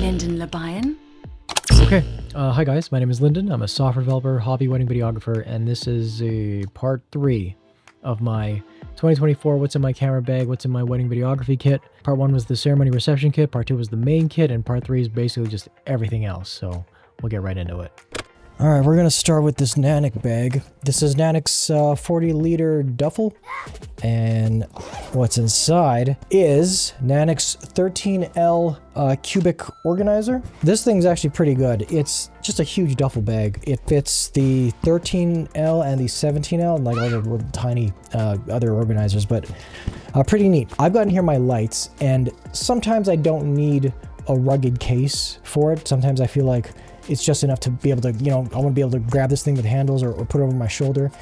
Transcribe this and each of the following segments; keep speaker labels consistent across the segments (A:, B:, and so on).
A: Lyndon Labayan.
B: Okay, hi guys, my name is Lyndon. I'm a software developer, hobby wedding videographer, and this is a part 3 of my 2024 what's in my camera bag, what's in my wedding videography kit. Part 1 was the ceremony reception kit, part 2 was the main kit, and part 3 is basically just everything else, so we'll get right into it. Alright, we're going to start with this Nanak bag. This is Nanak's 40-liter duffel, and what's inside is Nanak's 13L cubic organizer. This thing's actually pretty good. It's just a huge duffel bag. It fits the 13L and the 17L and like all the little tiny other organizers, but pretty neat. I've got in here my lights, and sometimes I don't need a rugged case for it. Sometimes I feel like it's just enough to be able to, you know, I want to be able to grab this thing with handles or put it over my shoulder.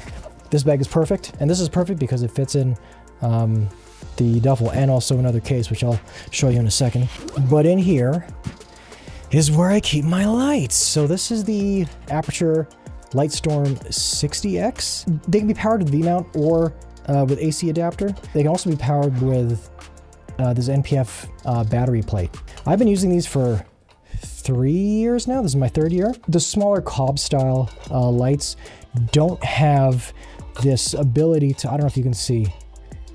B: This bag is perfect, and this is perfect because it fits in the duffel and also another case, which I'll show you in a second. But in here is where I keep my lights. So this is the Aperture Lightstorm 60X. They can be powered with V-mount or with AC adapter. They can also be powered with this NPF battery plate. I've been using these for 3 years now. This is my 3rd year. The smaller Cobb style lights don't have this ability to, I don't know if you can see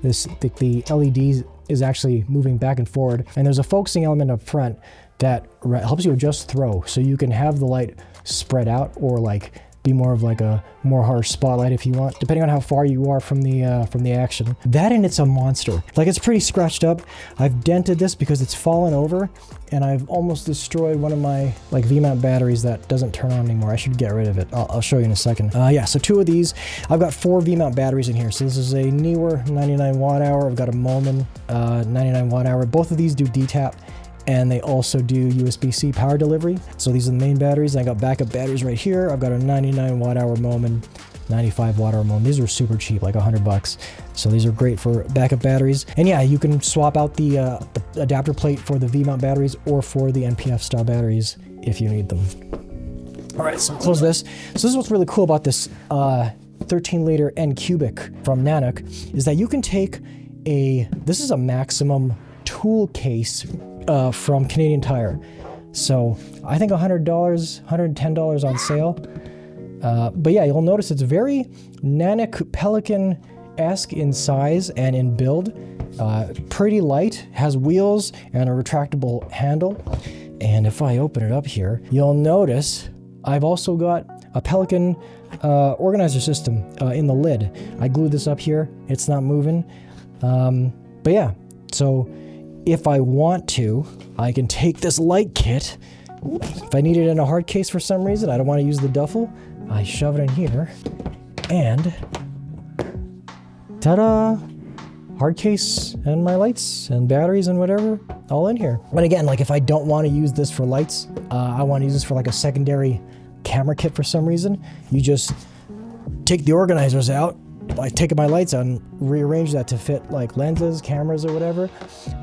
B: this, the LED is actually moving back and forward, and there's a focusing element up front that helps you adjust throw, so you can have the light spread out or like be more of like a more harsh spotlight if you want, depending on how far you are from the action. That, and it's a monster. Like, it's pretty scratched up. I've dented this because it's fallen over, and I've almost destroyed one of my like V-mount batteries that doesn't turn on anymore. I should get rid of it. I'll show you in a second. Yeah, so 2 of these. I've got 4 V-mount batteries in here. So this is a Neewer 99 watt hour. I've got a Momin 99 watt hour. Both of these do DTAP, and they also do USB-C power delivery. So these are the main batteries. I got backup batteries right here. I've got a 99 watt hour Momin, 95 watt hour Momin. These are super cheap, like $100. So these are great for backup batteries. And yeah, you can swap out the adapter plate for the V-mount batteries or for the NPF style batteries if you need them. All right, so close this. So this is what's really cool about this 13-liter N cubic from Nanak, is that you can take this is a Maximum tool case from Canadian Tire. So I think $100, $110 on sale. But yeah, you'll notice it's very Nanak Pelican-esque in size and in build. Pretty light, has wheels and a retractable handle. And if I open it up here, you'll notice I've also got a Pelican organizer system in the lid. I glued this up here. It's not moving. But yeah, so if I want to, I can take this light kit. If I need it in a hard case for some reason, I don't want to use the duffel, I shove it in here, and ta-da! Hard case and my lights and batteries and whatever, all in here. But again, like if I don't want to use this for lights, I want to use this for like a secondary camera kit for some reason, you just take the organizers out, I take my lights out and rearrange that to fit like lenses, cameras, or whatever,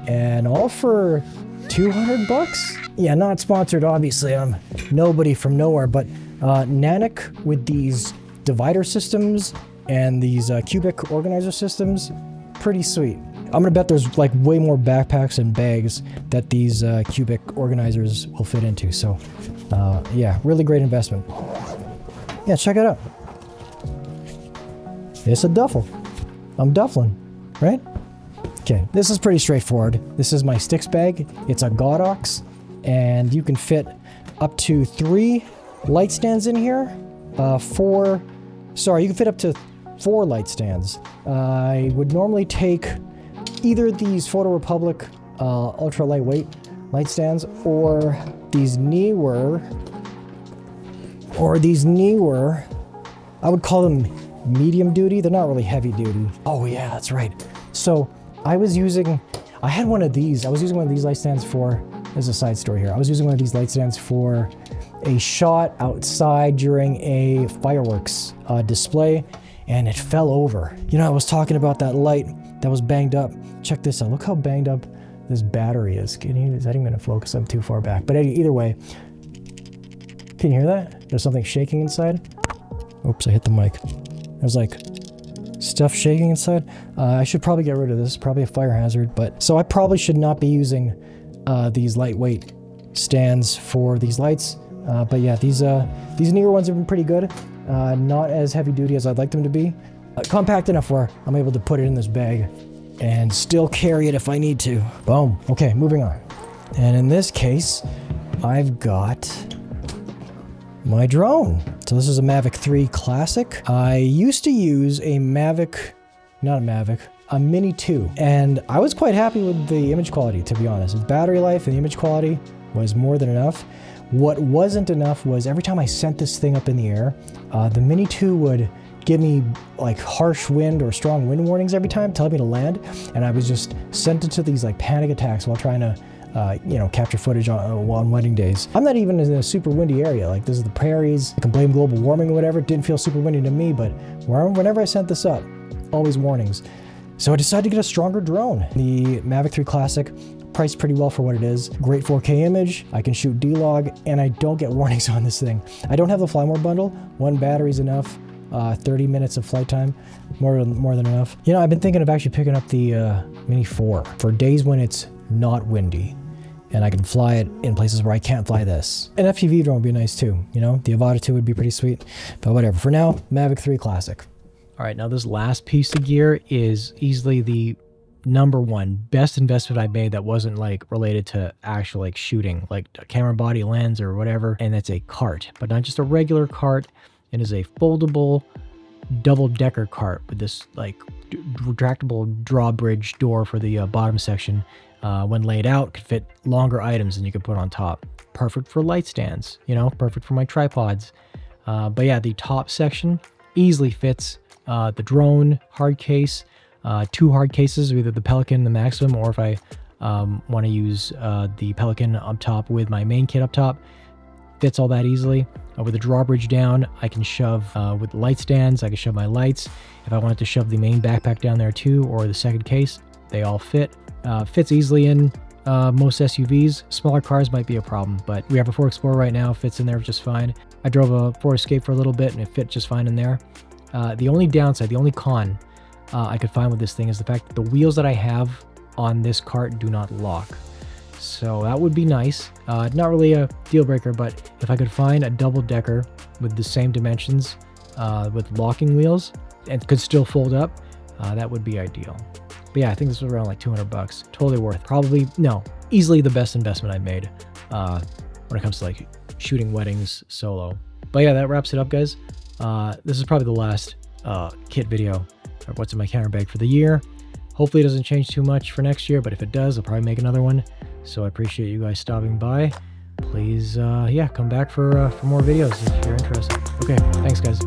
B: and all for $200. Yeah, not sponsored, obviously. I'm nobody from nowhere, but Nanak with these divider systems and these cubic organizer systems, pretty sweet. I'm gonna bet there's like way more backpacks and bags that these cubic organizers will fit into. So yeah, really great investment. Yeah, check it out. It's a duffel. I'm duffling, right? Okay, this is pretty straightforward. This is my sticks bag. It's a Godox, and you can fit up to 3 light stands in here. You can fit up to 4 light stands. I would normally take either these Photo Republic ultra lightweight light stands or these Neewer, I would call them medium duty. They're not really heavy duty. Oh yeah, that's right. So I had one of these. I was using one of these light stands for, there's a side story here. I was using one of these light stands for a shot outside during a fireworks display, and it fell over. You know, I was talking about that light that was banged up. Check this out. Look how banged up this battery is. Is that even gonna focus? I'm too far back. But either way, can you hear that? There's something shaking inside. Oops, I hit the mic. There's like stuff shaking inside. I should probably get rid of this. Probably a fire hazard. But so I probably should not be using these lightweight stands for these lights. But yeah, these newer ones have been pretty good. Not as heavy duty as I'd like them to be. Compact enough where I'm able to put it in this bag and still carry it if I need to. Boom. Okay, moving on. And in this case, I've got my drone. So this is a Mavic 3 Classic. I used to use a Mini 2. And I was quite happy with the image quality, to be honest. The battery life and the image quality was more than enough. What wasn't enough was every time I sent this thing up in the air, the Mini 2 would give me like harsh wind or strong wind warnings every time, telling me to land. And I was just sent into these like panic attacks while trying to capture footage on wedding days. I'm not even in a super windy area. Like, this is the prairies. I can blame global warming or whatever. It didn't feel super windy to me, but whenever I sent this up, always warnings. So I decided to get a stronger drone. The Mavic 3 Classic, priced pretty well for what it is. Great 4K image. I can shoot D-Log, and I don't get warnings on this thing. I don't have the Fly More bundle. One battery's enough. 30 minutes of flight time, more than enough. You know, I've been thinking of actually picking up the Mini 4 for days when it's not windy, and I can fly it in places where I can't fly this. An FPV drone would be nice too, you know? The Avata 2 would be pretty sweet, but whatever. For now, Mavic 3 Classic. All right, now this last piece of gear is easily the #1 best investment I made that wasn't like related to actual like shooting, like a camera body, lens, or whatever, and that's a cart, but not just a regular cart. It is a foldable double-decker cart with this like retractable drawbridge door for the bottom section. When laid out, could fit longer items than you could put on top. Perfect for light stands, you know, perfect for my tripods. But yeah, the top section easily fits the drone hard case, 2 hard cases, either the Pelican, the Maximum, or if I want to use the Pelican up top with my main kit up top. Fits all that easily. With the drawbridge down, I can shove with light stands, I can shove my lights. If I wanted to shove the main backpack down there too, or the second case, they all fit. Fits easily in most SUVs. Smaller cars might be a problem, but we have a Ford Explorer right now, fits in there just fine. I drove a Ford Escape for a little bit and it fit just fine in there. The only downside, the only con I could find with this thing is the fact that the wheels that I have on this cart do not lock. So that would be nice. Not really a deal breaker, but if I could find a double decker with the same dimensions with locking wheels and could still fold up, that would be ideal. But yeah, I think this was around like 200 bucks. Totally worth. Probably, no, easily the best investment I made when it comes to like shooting weddings solo. But yeah, that wraps it up, guys. This is probably the last kit video of what's in my camera bag for the year. Hopefully it doesn't change too much for next year, but if it does, I'll probably make another one. So I appreciate you guys stopping by. Please, yeah, come back for more videos if you're interested. Okay, thanks, guys.